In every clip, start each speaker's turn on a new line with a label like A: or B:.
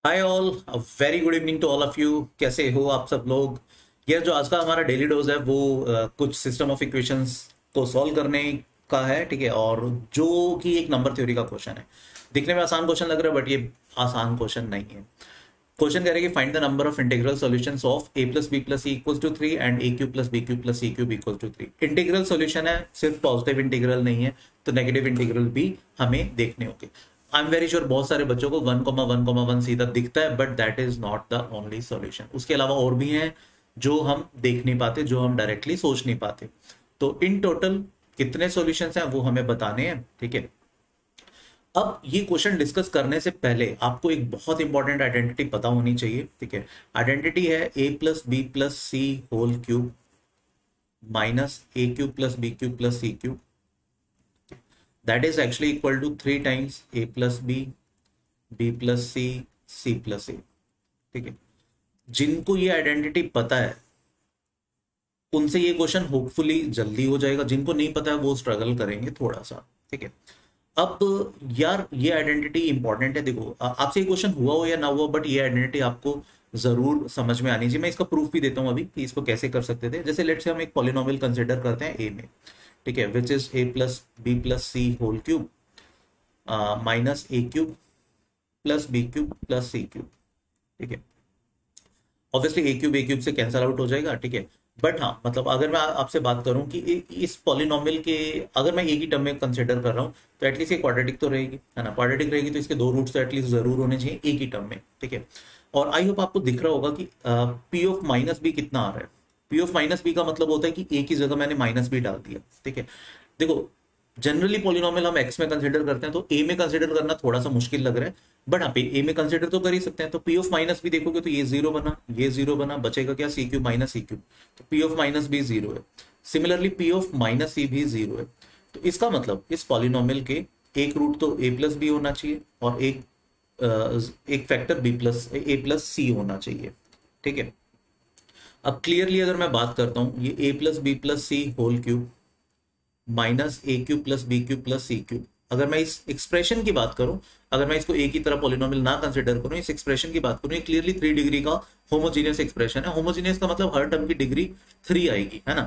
A: Hi all, very good evening to all of you. कैसे हो आप सब लोग? ये जो आज का हमारा डेली डोज है वो कुछ सिस्टम ऑफ इक्वेशंस को सॉल्व करने का है, ठीक है। और जो कि एक नंबर थ्योरी का क्वेश्चन है। दिखने में आसान क्वेश्चन लग रहा है बट ये आसान क्वेश्चन नहीं है। क्वेश्चन कह रहे हैं कि find the number of integral solutions of a plus B plus C equal to 3 and a cube plus B cube plus C cube equal to 3। Integral solution है, सिर्फ पॉजिटिव इंटीग्रल नहीं है, तो नेगेटिव इंटीग्रल भी हमें देखने होंगे। आई am very sure बहुत सारे बच्चों को 1,1,1 सीधा दिखता है, but that is not the only solution. उसके अलावा और भी हैं जो हम देख नहीं पाते, जो हम डायरेक्टली सोच नहीं पाते। तो इन टोटल कितने सॉल्यूशंस हैं वो हमें बताने हैं, ठीक है। अब ये क्वेश्चन डिस्कस करने से पहले आपको एक बहुत इंपॉर्टेंट आइडेंटिटी पता होनी चाहिए, ठीक है। आइडेंटिटी है A plus B plus C whole cube minus A cube plus B cube plus C cube, that is actually equal to 3 times A plus B plus C plus A, ठीक है। जिनको ये आइडेंटिटी पता है उनसे ये question hopefully जल्दी हो जाएगा, जिनको नहीं पता है वो स्ट्रगल करेंगे थोड़ा सा, ठीक है। अब यार ये आइडेंटिटी इंपॉर्टेंट है। देखो आपसे ये क्वेश्चन हुआ हो या ना हुआ, बट ये आइडेंटिटी आपको जरूर समझ में आनी चाहिए। मैं इसका प्रूफ भी देता हूं अभी कि इसको कैसे कर सकते थे। जैसे लेट्स से हम एक पॉलिनोमियल कंसिडर करते हैं ए में, ठीक है, which is A plus B plus C whole cube minus A cube plus B cube plus C cube, ठीक है। ऑब्वियसली ए क्यूब से कैंसल आउट हो जाएगा, ठीक है। बट हाँ, मतलब अगर मैं आपसे बात करूं कि इस पॉलिनोमियल के अगर मैं एक ही टर्म में कंसिडर कर रहा हूं तो एटलीस्ट ये क्वाड्रेटिक तो रहेगी, है ना। क्वाड्रेटिक रहेगी तो इसके दो रूट्स तो एटलीस्ट जरूर होने चाहिए एक ही टर्म में, ठीक है। और आई होप आपको दिख रहा होगा कि पी ऑफ माइनस बी कितना आ रहा है। पी ऑफ माइनस बी का मतलब होता है कि ए की जगह मैंने माइनस बी डाल दिया, ठीक है। देखो जनरली पॉलिनोमियल हम एक्स में कंसिडर करते हैं तो ए में कंसिडर करना थोड़ा सा मुश्किल लग रहा है, बट हाँ ए में कंसिडर तो कर ही सकते हैं। तो पी ऑफ माइनस भी देखोगे तो ये जीरो बना, ये जीरो बना, बचेगा क्या, सी क्यूब माइनस सी क्यूब। तो पी ऑफ माइनस भी जीरो है। सिमिलरली पी ऑफ माइनस सी भी जीरो है। तो इसका मतलब इस पॉलिनोमियल के एक रूट तो ए प्लस बी होना चाहिए और एक फैक्टर बी प्लस ए प्लस सी होना चाहिए, ठीक है। अब क्लियरली अगर मैं बात करता हूं, ये A plus B plus C whole cube minus A cube plus B cube plus C cube, अगर मैं इस एक्सप्रेशन की बात करूं, अगर मैं इसको ए की तरह पॉलिनोमियल ना कंसिडर करूं, इस एक्सप्रेशन की बात करूं, ये क्लियरली 3 डिग्री का होमोजीनियस एक्सप्रेशन है। होमोजीनियस का मतलब हर टर्म की डिग्री 3 आएगी, है ना।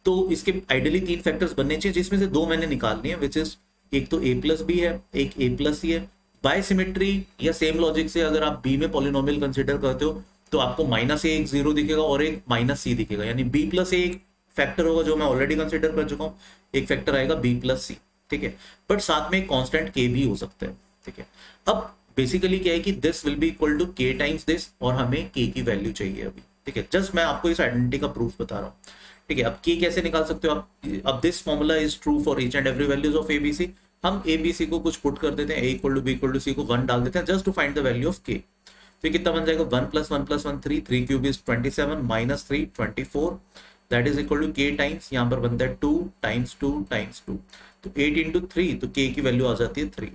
A: तो इसके आइडियली 3 फैक्टर्स बनने चाहिए, जिसमें से 2 मैंने निकाल लिए, विच इज एक तो ए प्लस बी है, एक ए प्लस सी है। बाय सिमेट्री या सेम लॉजिक से अगर आप बी में पॉलिनोमियल कंसिडर करते हो तो आपको माइनस ए एक जीरो दिखेगा और एक माइनस सी दिखेगा, यानी बी प्लस ए एक फैक्टर होगा जो मैं ऑलरेडी कंसिडर कर चुका हूं, एक फैक्टर आएगा बी प्लस सी, ठीक है। बट साथ में कांस्टेंट के भी हो सकता है, ठीक है। अब बेसिकली क्या है कि this will be equal to K times this, और हमें के की वैल्यू चाहिए अभी, ठीक है। जस्ट मैं आपको इस आइडेंटिटी का प्रूफ बता रहा हूँ, ठीक है। अब के कैसे निकाल सकते हो आप? अब this formula is true for each and every values of ABC. हम एबीसी को कुछ पुट कर देते हैं, A equal to B equal to C को 1 डाल देते हैं just to find the value of K. तो कितना बन जाएगा, 1 plus 1 plus 1 3, 3 cube is 27 minus 3 24, that is equal to K times, यहाँ पर बनता है 2 टाइम्स 2 टाइम्स 2, तो 8 इंटू 3, तो के की वैल्यू आ जाती है 3,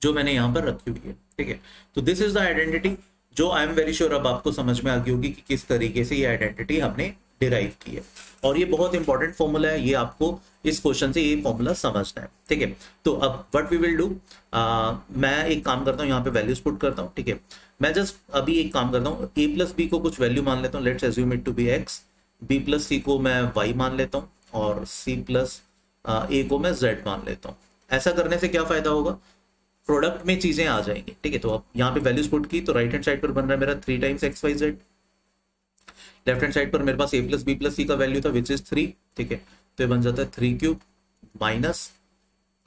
A: जो मैंने यहाँ पर रखी हुई है, ठीक है। तो दिस इज द आइडेंटिटी जो आई एम वेरी श्योर अब आपको समझ में आ गई होगी कि किस तरीके से ये आइडेंटिटी हमने डिराइव की है। और ये बहुत इंपॉर्टेंट फॉर्मूला है, ये आपको इस क्वेश्चन से ये फॉर्मूला समझना है, ठीक है। तो अब व्हाट वी विल डू, मैं एक काम करता हूँ, यहाँ पे वैल्यूज पुट करता हूँ, ठीक है। मैं जस्ट अभी एक काम करता हूँ, ए प्लस बी को कुछ वैल्यू मान लेता हूँ, let's assume it to be X, B plus C को मैं वाई मान लेता हूँ और सी प्लस ए को मैं जेड मान लेता हूँ। ऐसा करने से क्या फायदा होगा, प्रोडक्ट में चीजें आ जाएंगी, ठीक है। तो अब यहाँ पे वैल्यूज पुट की तो राइट हैंड साइड पर बन रहा है मेरा 3 times X Y Z, left hand side पर मेरे पास A plus B plus C का वैल्यू था विच इज 3, ठीक है। तो ये बन जाता है 3 cube minus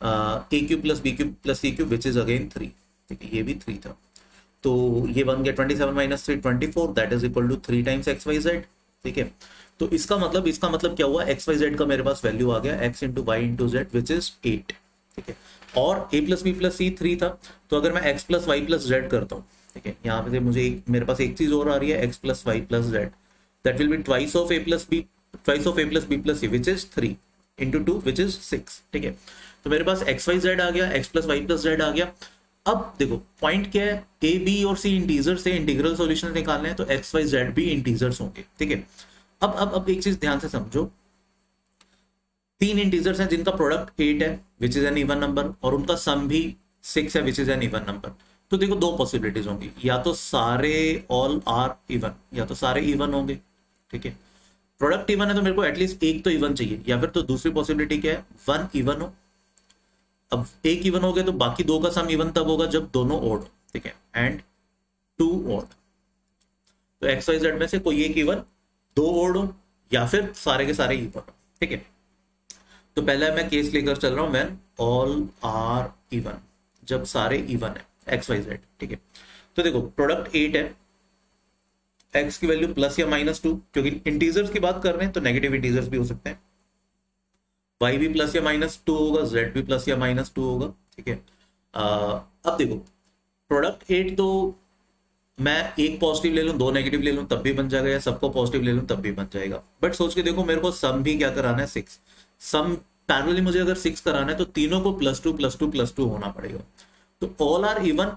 A: A cube plus B cube plus C cube which is again 3, ठीक है। ये भी 3 था, तो ये बन गया 27 minus 3 24, that is equal to 3 times X Y Z, ठीक है। तो इसका मतलब क्या हुआ, एक्स वाई जेड का मेरे पास वैल्यू आ गया X into Y into Z which is 8, ठीक है। और A plus B plus C 3 था, तो अगर मैं X plus Y plus Z करता हूँ, ठीक है, यहाँ पे मुझे मेरे पास एक चीज और आ रही है, X plus Y plus Z, that will be twice of A plus B plus C which is 3 into 2 which is 6, ठीक है। तो मेरे पास एक्स वाई जेड आ गया, X plus Y plus Z आ गया। अब देखो पॉइंट क्या है, ए बी और सी इंटीजर से इंटीग्रल सॉल्यूशन निकालने हैं तो एक्स वाई जेड भी इंटीजर्स होंगे, ठीक है। अब एक चीज ध्यान से समझो, 3 इंटीजर्स हैं जिनका प्रोडक्ट 8 है which is an even number, और उनका सम भी 6 है which is an even number. तो देखो दो पॉसिबिलिटीज होंगी, या तो सारे ऑल आर इवन, या तो सारे इवन होंगे, ठीक है। प्रोडक्ट इवन है तो मेरे को एटलीस्ट एक तो इवन चाहिए, या फिर तो दूसरी पॉसिबिलिटी क्या है, वन इवन हो। अब एक इवन हो गया तो बाकी दो का सम इवन तब होगा जब दोनों ओड, ठीक है, एंड टू ओड। तो एक्स वाई जेड में से कोई एक इवन, दो ओड हो, या फिर सारे के सारे इवन हो, ठीक है। तो पहला मैं केस लेकर चल रहा हूं, व्हेन ऑल आर इवन, जब सारे इवन है एक्स वाई जेड, ठीक है। तो देखो प्रोडक्ट 8 है, एक्स की वैल्यू प्लस या -2, क्योंकि इंटीजर्स की बात कर रहे हैं तो नेगेटिव इंटीजर्स भी हो सकते हैं, y भी प्लस या -2 होगा, z भी प्लस या -2 होगा, ठीक है। अब देखो प्रोडक्ट 8 तो मैं एक पॉजिटिव ले लूं, दो नेगेटिव ले लूं तब भी बन जाएगा, या सबको पॉजिटिव ले लूं तब भी बन जाएगा। बट सोच के देखो मेरे को सम भी क्या कराना है, 6 सम पैरेलली मुझे अगर 6 कराना है तो तीनों को +2 +2 +2 होना पड़ेगा। तो ऑल आर इवन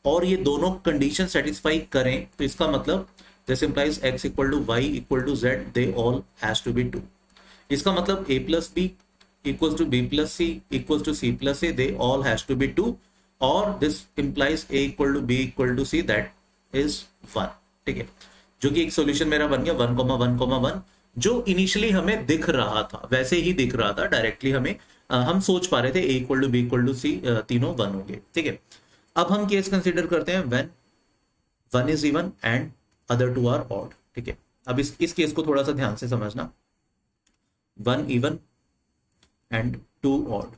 A: और ये दोनों कंडीशन सेटिस्फाई करें तो इसका मतलब this implies x = y = z, they all has to be 2। इसका मतलब a + b = b + c = c + a, they all has to be 2, और this implies a = b = c, that is 1, ठीक है। जो कि एक सॉल्यूशन मेरा बन गया 1,1,1, जो इनिशियली हमें दिख रहा था वैसे ही दिख रहा था, डायरेक्टली हमें हम सोच पा रहे थे a = b = c, तीनों 1 होंगे, ठीक है। अब हम केस कंसीडर करते हैं when 1 is even and other 2 are odd, ठीक है। अब इस केस को थोड़ा सा ध्यान से समझना, 1 even एंड 2 ऑड।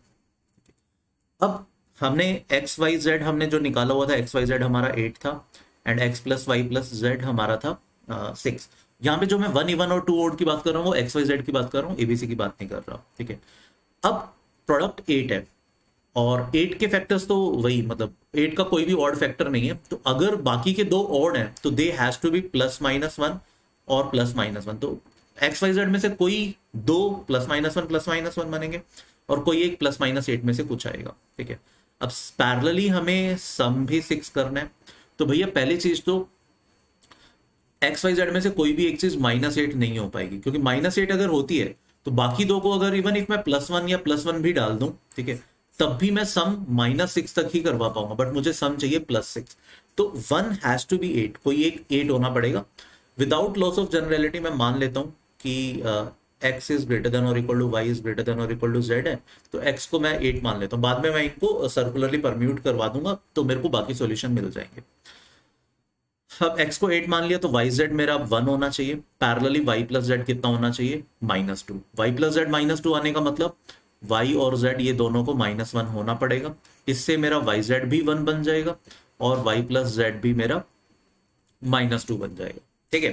A: अब हमने एक्स वाई जेड हमने जो निकाला हुआ था, एक्स वाई जेड हमारा 8 था एंड x + y + z हमारा था 6। यहाँ पे जो मैं 1 इवन और 2 ऑड की बात कर रहा हूँ वो एक्स वाई जेड की बात कर रहा हूँ, एबीसी की बात नहीं कर रहा, ठीक है। अब प्रोडक्ट 8 है और 8 के फैक्टर्स तो वही, मतलब 8 का कोई भी ऑड फैक्टर नहीं है, तो अगर बाकी के दो ऑड हैं तो दे हैज टू बी +-1 और +-1। तो एक्स वाई जेड में से कोई दो +-1 बनेंगे और कोई एक +-8 में से कुछ आएगा, ठीक है। अब पैरेलली हमें सम भी 6 करना है, तो भैया पहली चीज तो एक्स वाई जेड में से कोई भी एक चीज -8 नहीं हो पाएगी, क्योंकि -8 अगर होती है तो बाकी दो को अगर इवन इफ मैं +1 या +1 भी डाल दूं, ठीक है, तब भी मैं सम -6 तक ही करवा पाऊंगा, बट मुझे सम चाहिए +6। तो 1 हैज टू बी 8, कोई एक 8 होना पड़ेगा। विदाउट लॉस ऑफ जनरलिटी मैं मान लेता हूं कि x इज ग्रेटर देन और equal to y is greater than और इक्वल टू z है, तो x को मैं 8 मान लेता हूं। बाद में मैं इनको सर्कुलरली परम्यूट करवा दूंगा तो मेरे को बाकी सॉल्यूशन मिल जाएंगे। अब x को 8 मान लिया तो yz मेरा 1 होना चाहिए, पैरेलली y + z कितना होना चाहिए, -2। y + z -2 आने का मतलब y और z ये दोनों को -1 होना पड़ेगा, इससे मेरा yz भी 1 बन जाएगा और y + z भी मेरा -2 बन जाएगा, ठीक है,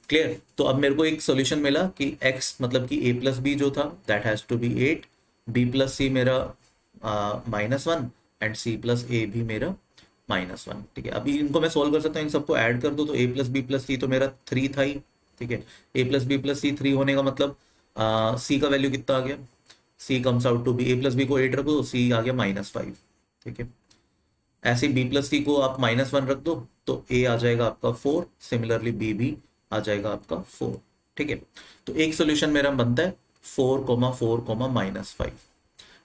A: क्लियर। तो अब मेरे को एक सॉल्यूशन मिला कि x मतलब कि a + b जो था that has to be 8, b + c मेरा -1 एंड c + a भी मेरा -1, ठीक है। अभी इनको मैं सॉल्व कर सकता हूँ, इन सबको ऐड कर दो तो a + b + c तो मेरा 3 था ही, ठीक है। a + b + c 3 होने का मतलब c का वैल्यू कितना आ गया, c comes out to be, a + b को 8 रख दो तो c आ गया -5, ठीक है। ऐसे b + c को आप -1 रख दो तो a आ जाएगा आपका 4, सिमिलरली b भी आ जाएगा आपका 4, ठीक है। तो एक सॉल्यूशन मेरा बनता है 4,4, -5।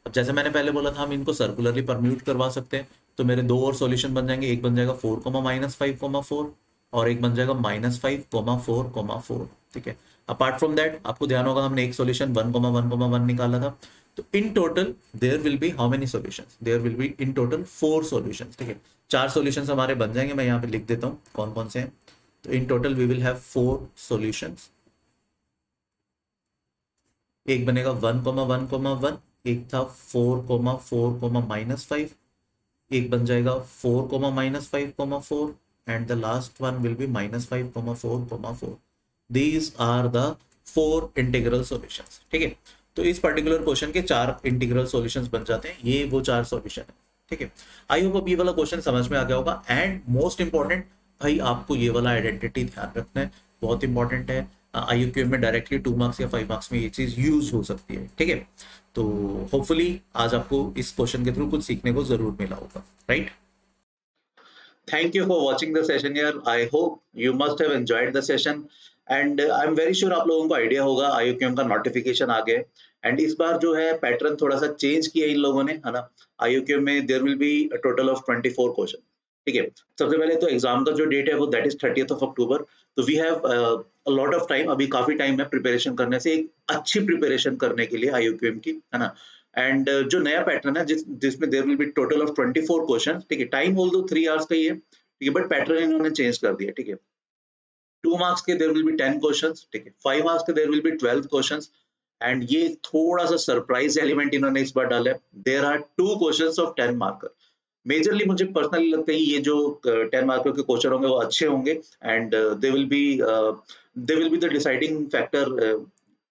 A: अब जैसे मैंने पहले बोला था हम इनको सर्कुलरली परम्यूट करवा सकते हैं, तो मेरे दो और सॉल्यूशन बन जाएंगे, एक बन जाएगा 4, -5,4 और एक बन जाएगा -5, 4, ठीक है। अपार्ट फ्रॉम दैट आपको ध्यान होगा हमने एक सॉल्यूशन 1,1,1 निकाला था, तो in total there will be how many solutions, there will be in total 4 solutions, ठीक है। 4 सॉल्यूशंस हमारे बन जाएंगे, मैं यहाँ पे लिख देता हूँ कौन कौन से हैं। तो in total we will have 4 solutions, एक बनेगा 1,1,1, एक था 4,4, -5, एक बन जाएगा 4, -5,4 and the last one will be -5,4,4। These are the 4 integral solutions, ठीक है। तो इस पर्टिकुलर क्वेश्चन के 4 इंटीग्रल सॉल्यूशंस बन जाते हैं, ये वो 4 सॉल्यूशन है, ठीक है। आई होप अब ये वाला क्वेश्चन समझ में आ गया होगा। एंड मोस्ट इंपॉर्टेंट भाई आपको ये वाला आइडेंटिटी ध्यान रखना है, बहुत इंपॉर्टेंट है। IUQM में डायरेक्टली 2 मार्क्स या 5 मार्क्स में ये चीज यूज हो सकती है, ठीक है। तो होपफुली आज आपको इस क्वेश्चन के थ्रू कुछ सीखने को जरूर मिला होगा, right. Thank you for watching the session यार, I hope you must have enjoyed the session and I am very sure आप लोगों को आइडिया होगा IUQM का नोटिफिकेशन आ गया एंड इस बार जो है पैटर्न थोड़ा सा चेंज किया इन लोगों ने, है ना। IUQM में there will be total of 24 question, ठीक है। सबसे पहले तो एग्जाम का जो डेट है वो that is 30th of October. तो we have a lot of time, अभी काफी टाइम है प्रिपरेशन करने से, एक अच्छी प्रिपरेशन करने के लिए आईयूक्यूएम की, है ना। एंड जो नया पैटर्न है जिसमें there will be total of 24 question, ठीक है। टाइम ऑल्दो 3 आवर्स का ही है, ठीक है, बट पैटर्न इन्होंने चेंज कर दिया, ठीक है। 2 मार्क्स के देयर विल बी 10 क्वेश्चंस, ठीक है। 5 मार्क्स के there will be 12 questions. And ये थोड़ा सा सरप्राइज एलिमेंट इन्होंने इस बार डाला है, there are 2 questions of 10 marker. Majorly मुझे पर्सनली लगता है ये जो 10 मार्कर के क्वेश्चन होंगे वो अच्छे होंगे, and they will be the deciding factor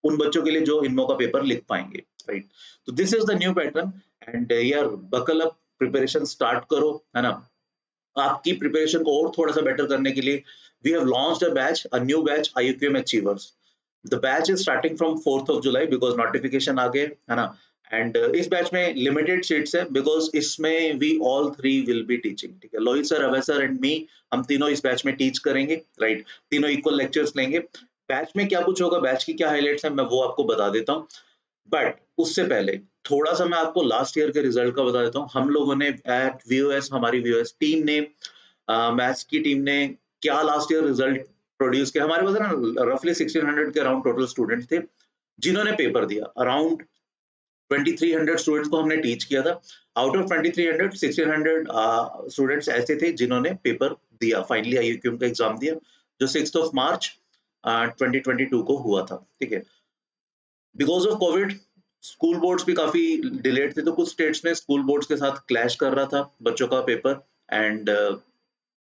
A: उन बच्चों के लिए जो इनमो का पेपर लिख पाएंगे, राइट। तो this is the new pattern, and यार बकल अप, प्रिपरेशन स्टार्ट करो, है ना। आपकी प्रिपरेशन को और थोड़ा सा बेटर करने के लिए we have launched a batch, a new batch, IUQM achievers. The batch is starting from 4th of July because notification आ गए, है ना। एंड इस बैच में लिमिटेड सीट्स है बिकॉज इसमें we all three will be teaching, ठीक है। Lohit sir, Abhay sir and me, हम तीनों इस बैच में टीच करेंगे, राइट। तीनों इक्वल लेक्चर्स लेंगे। बैच में क्या कुछ होगा, बैच की क्या हाइलाइट्स है, मैं वो आपको बता देता हूँ। बट उससे पहले थोड़ा सा मैं आपको लास्ट ईयर के रिजल्ट का बता देता हूँ। हम लोगों ने एट वीओएस, हमारी वीओएस टीम ने, मैथ्स की टीम ने क्या लास्ट ईयर रिजल्ट प्रोड्यूस किया। हमारे पास है ना रफली 1600 के अराउंड टोटल स्टूडेंट्स थे जिन्होंने पेपर दिया। अराउंड 2300 स्टूडेंट्स को हमने टीच किया था। आउट ऑफ 2300, 1600 स्टूडेंट्स ऐसे थे जिन्होंने पेपर दिया, फाइनली आईयूक्यूएम का एग्जाम दिया, जो 6 ऑफ मार्च 2022 को हुआ था, ठीक है। Because of Covid school boards भी काफी डिलेड थे, तो कुछ स्टेट्स में स्कूल बोर्ड्स के साथ क्लैश कर रहा था बच्चों का पेपर, एंड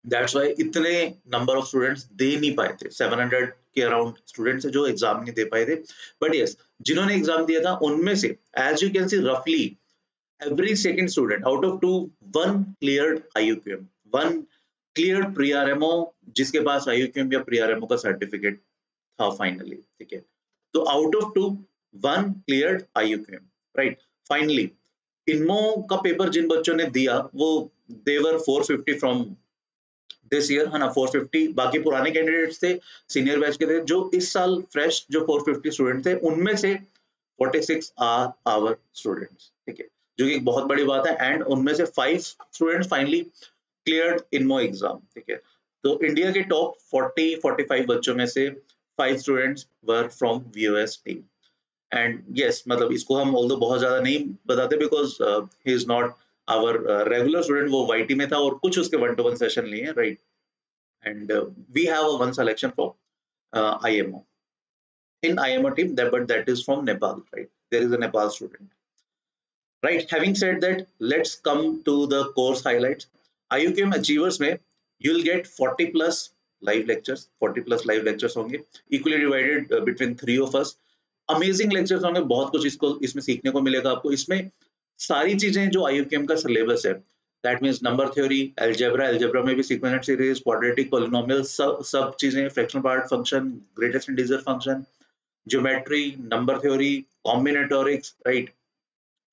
A: दैट्स व्हाई इतने नंबर ऑफ स्टूडेंट्स दे नहीं पाए थे। 700 के अराउंड स्टूडेंट्स जो एग्जाम नहीं दे पाए थे। बट यस, जिन्होंने एग्जाम दिया था उनमें से एज यू कैन सी रफली every second student out of two, one cleared IUQM, one cleared pre-RMO, जिसके पास IUQM या pre-RMO का सर्टिफिकेट था फाइनली, ठीक है। तो out of two, one cleared IUQM, right. Finally INMO का पेपर जिन बच्चों ने दिया वो देवर 450 फ्रॉम दिस ईयर, है ना, 450। बाकी पुराने कैंडिडेट्स थे, सीनियर बैच के थे। जो इस साल फ्रेश जो 450 स्टूडेंट थे उनमें से 46 आर आवर स्टूडेंट्स, ठीक है, जो कि एक बहुत बड़ी बात है। एंड उनमें से 5 स्टूडेंट्स फाइनली क्लियर्ड इनमो एग्जाम, ठीक है। तो इंडिया के टॉप 40-45 बच्चों में से 5 students were from VOS team. And yes, मतलब इसको हम ऑल्दो बहुत ज्यादा नहीं बताते because he is not our regular student, वो वाईटी में था और कुछ उसके 1-to-1 सेशन लिए, right. And we have a one selection for IMO in IMO team, that but that is from Nepal, right? There is a Nepal student. Right, having said that, let's come to the course highlights. IUQM Achievers में you'll get 40 plus live lectures, 40 plus live lectures होंगे, equally divided between 3 of us. Amazing lectures होंगे, बहुत कुछ इसको इसमें सीखने को मिलेगा आपको। इसमें सारी चीजें जो IUQM का सिलेबस है, that means number theory, algebra में भी sequential series, quadratic, polynomial, सब चीजें, fractional part function, greatest integer function, geometry, number theory, combinatorics, right,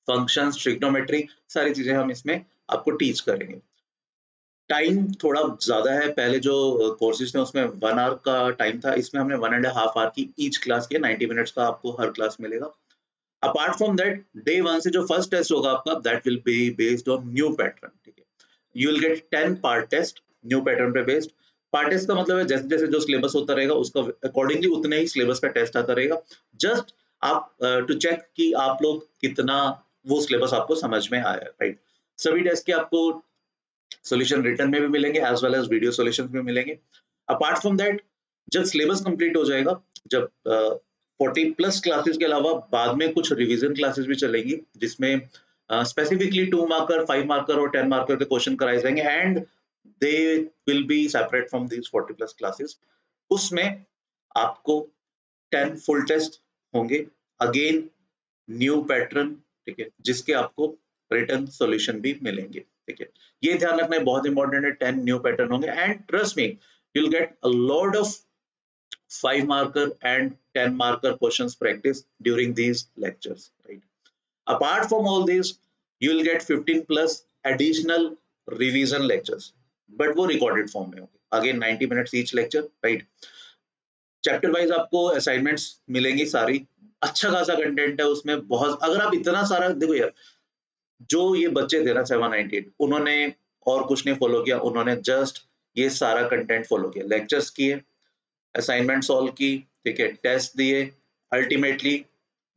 A: functions, trigonometry, सारी चीजें हम इसमें आपको टीच करेंगे। टाइम थोड़ा ज्यादा है, पहले जो कोर्सेज थे उसमें 1 आवर का टाइम था, इसमें हमने 1.5 आवर की ईच क्लास की, 90 मिनट्स का आपको हर क्लास मिलेगा। अपार्ट फ्रॉम दैट, डे 1 से जो फर्स्ट टेस्ट होगा आपका, that will be based on new pattern, ठीक है। You will get 10 part test new pattern पे बेस्ड। पार्ट टेस्ट का मतलब है जैसे जैसे जो सिलेबस होता रहेगा उसका अकॉर्डिंगली उतने ही सिलेबस का टेस्ट आता रहेगा, जस्ट आप टू चेक कि आप लोग कितना वो सिलेबस आपको समझ में आया, राइट। सभी टेस्ट के आपको सॉल्यूशन रिटर्न में भी मिलेंगे as well as video solutions भी मिलेंगे। अपार्ट फ्रॉम दैट, जब सिलेबस कंप्लीट हो जाएगा, जब 40 प्लस क्लासेस के अलावा बाद में कुछ रिवीजन क्लासेस भी चलेंगी जिसमें स्पेसिफिकली 2 मार्कर, 5 मार्कर और 10 मार्कर के क्वेश्चन कराए जाएंगे, and they will be separate from these 40 plus classes. उसमें आपको 10 फुल टेस्ट होंगे, अगेन न्यू पैटर्न, ठीक है, जिसके आपको रिटर्न सॉल्यूशन भी मिलेंगे, ठीक है। ये ध्यान रखना है, बहुत इंपॉर्टेंट है, 10 न्यू पैटर्न होंगे, and trust me, you will get a lot of 5 marker and 10 marker questions practice during these lectures, right? Apart from all these, you will get 15 plus additional revision lectures, but वो recorded form में होंगे, again 90 minutes each lecture, right? Chapter wise आपको assignments मिलेंगी सारी, अच्छा खासा content है उसमें, बहुत। अगर आप इतना सारा देखो यार, जो ये बच्चे थे ना 798, उन्होंने और कुछ नहीं फॉलो किया, उन्होंने जस्ट ये सारा कंटेंट फॉलो किया, लेक्चर्स किए, असाइनमेंट सॉल्व की, ठीक है, टेस्ट दिए, अल्टीमेटली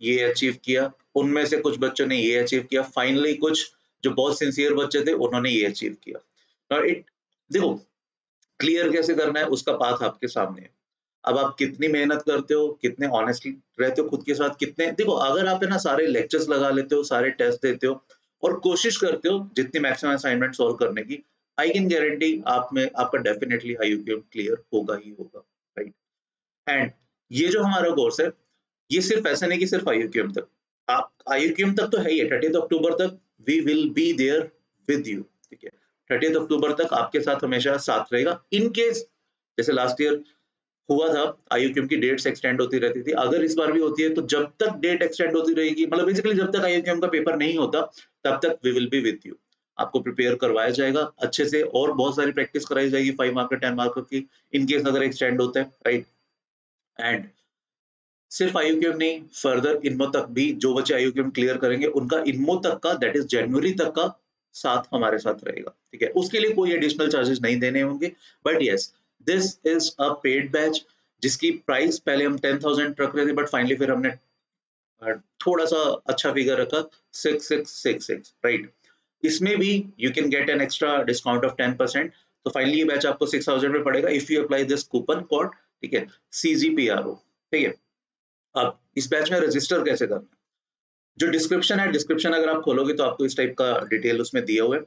A: ये अचीव किया। उनमें से कुछ बच्चों ने ये अचीव किया, फाइनली कुछ जो बहुत सिंसियर बच्चे थे उन्होंने ये अचीव किया। Now it देखो, क्लियर कैसे करना है उसका पाथ आपके सामने है। अब आप कितनी मेहनत करते हो, कितने ऑनेस्टली रहते हो खुद के साथ, कितने देखो, अगर आप है ना सारे लेक्चर्स लगा लेते हो, सारे टेस्ट देते हो और कोशिश करते हो जितनी मैक्सिमम असाइनमेंट सॉल्व करने की, आई कैन गारंटी आप में आपका डेफिनेटली आईयूक्यूएम क्लियर होगा ही होगा, राइट। एंड ये जो हमारा कोर्स है, ये सिर्फ ऐसा नहीं कि सिर्फ आईयूक्यूएम तक, आप आईयूक्यूएम तक तो है ही है, 30 अक्टूबर तक we will be there with you, ठीक है। 30 अक्टूबर तक आपके साथ हमेशा साथ रहेगा। इन केस जैसे लास्ट ईयर हुआ था, आईयूक्यूएम की डेट्स एक्सटेंड होती रहती थी, अगर इस बार भी होती है तो जब तक डेट एक्सटेंड होती रहेगी, मतलब बेसिकली जब तक आईयूक्यूएम का पेपर नहीं होता तब तक we will be with you. आपको प्रिपेयर करवाया जाएगा अच्छे से और बहुत सारी प्रैक्टिस कराई जाएगी 5 मार्क 10 मार्क की, इन केस अगर एक्सटेंड होता है, राइट। एंड सिर्फ आईयूक्यूएम नहीं, फर्दर इनमो तक भी जो बच्चे आईयूक्यूएम क्लियर करेंगे उनका इनमो तक का, दैट इज जनवरी तक का साथ हमारे साथ रहेगा, ठीक है। उसके लिए कोई एडिशनल चार्जेस नहीं देने होंगे, but yes, this is a paid batch जिसकी प्राइस पहले हम 10,000 रख रहे थे, बट फाइनली फिर हमने थोड़ा सा अच्छा फिगर रखा, 6666, राइट। इसमें भी you can get an extra discount of 10%। तो फाइनली ये बैच आपको 6,000 में पड़ेगा if you apply this coupon code, ठीक है, CGPRO, ठीक है। अब इस बैच में रजिस्टर कैसे करना है, जो डिस्क्रिप्शन है, डिस्क्रिप्शन अगर आप खोलोगे तो आपको इस टाइप का डिटेल उसमें दिया हुआ है।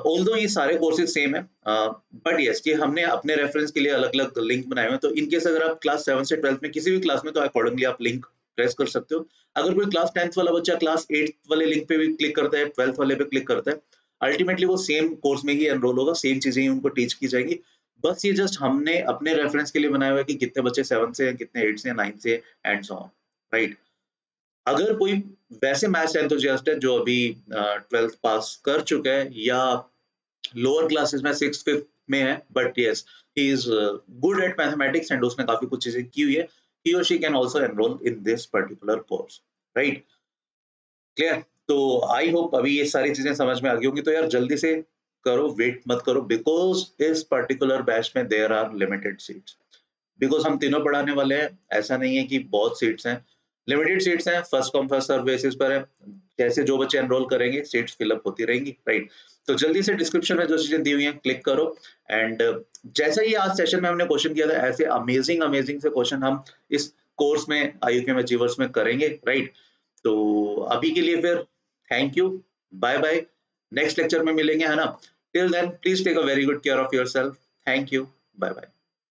A: ऑल्दो ये सारे कोर्सेज सेम है, बट यस ये हमने अपने रेफरेंस के लिए अलग अलग लिंक बनाए हुए हैं, तो इनकेस अगर आप क्लास 7 से 12 में किसी भी क्लास में, तो अकॉर्डिंगली आप लिंक प्रेस कर सकते हो। अगर कोई क्लास 10th वाला बच्चा क्लास 8 वाले लिंक पे भी क्लिक करता है, 12th वाले पे क्लिक करता है, अल्टीमेटली वो सेम कोर्स में ही एनरोल होगा, सेम चीजें ही उनको टीच की जाएगी। बस ये जस्ट हमने अपने रेफरेंस के लिए बनाया हुआ है कि कितने बच्चे 7 से हैं, कितने 8 से, 9 से, एंड सो ऑन, राइट। अगर कोई वैसे मैथ्स एंथुसियास्ट है जो अभी 12th पास कर चुका है या लोअर क्लासेस में 6th 5th में है, but yes he is good at mathematics and उसने काफी कुछ चीजें की हुई है, he or she can also enroll in this particular course, right? Clear? तो आई होप अभी ये सारी चीजें समझ में आ गई होंगी, तो यार जल्दी से करो, वेट मत करो, बिकॉज इस पर्टिकुलर बैच में there are limited seats. Because हम तीनों पढ़ाने वाले हैं, ऐसा नहीं है कि बहुत सीट्स हैं, लिमिटेड सीट्स हैं, first come first serve basis पर है, जैसे जो बच्चे एनरोल करेंगे सीट्स फिलअप होती रहेंगी, राइट। तो जल्दी से डिस्क्रिप्शन में जो चीजें दी हुई हैं क्लिक करो, एंड जैसा ही आज सेशन में हमने क्वेश्चन किया था, ऐसे अमेजिंग अमेजिंग से क्वेश्चन हम इस कोर्स में आईयूक्यूएम अचीवर्स में करेंगे, राइट। तो अभी के लिए फिर thank you, bye bye, next lecture में मिलेंगे, है ना। Till then please take a very good care of yourself, thank you, bye bye.